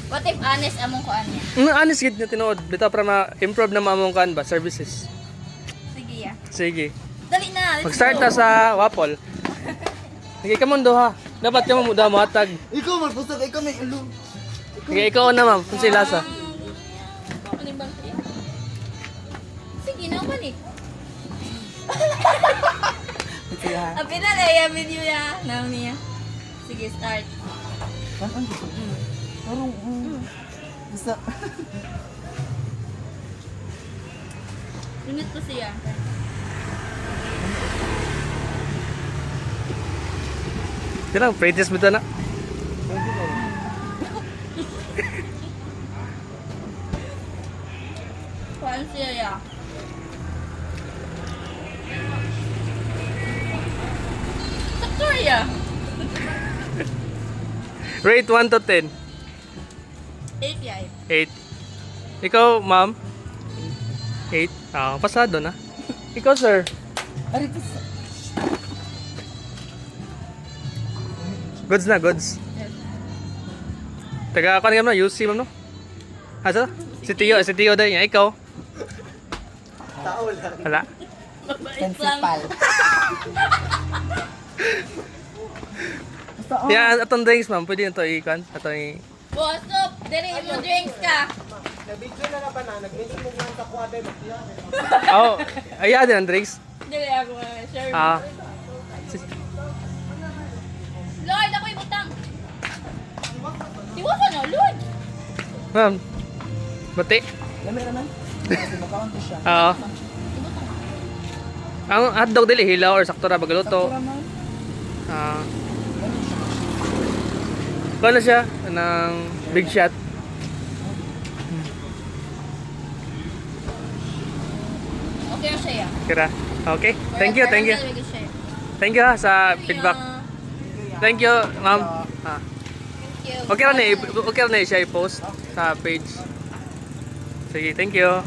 What if honest among ko niya? Honest gid na tinuod. Bitaw para ma-improve na mamong kan ba services. Sige ya. Sige. Dali na. Let's Mag-start go. na sa Wapol. Sige ka mo ha. Dapat ka mo da matag. Ikaw man pusag ikaw may ulo. Sige ikaw na ma'am. Kung sila sa. Ano yung bang kaya? Sige na man eh. Sila. Apin na lang yung video ya. Naon niya. Sige, start. Ano dito? Parang bisa. Init ko siya. Kailang practice mo ito na. Kuhaan siya ya. Sakto ya. Rate 1 to 10. 8 ya. 8. Ikaw, ma'am? 8. Ah, pasado na. Ikaw, sir? Ari bisa. Goods na, goods. Taga ako na UC, ma'am, no? Asa? Si Tio daw niya. Ikaw? Tao lang. Wala. Mabait lang. Principal. Basta Yeah, atong drinks, ma'am. Pwede nito i-kan. Atong Boss up. Dali mo drinks ka. nabigyo na na pa na nag-mention mo nga sa kwade bakla. Oh, ayan din ang drinks. Dali ako share. Ah. Lord, ako ibutang. Siwa ka na, Lord. Ma'am. Bati. Lamay naman. Kasi makaunti siya. Oo. Ang hotdog dili hilaw or sakto ra bagluto. Sakura man. Ah. Kano siya ng big shot. Okay na siya ya. Kira. Okay. Thank you. Thank you ha, sa feedback. Thank you, ma'am. Ah. Thank you. Okay ra na siya i-post sa page. Sige, thank you.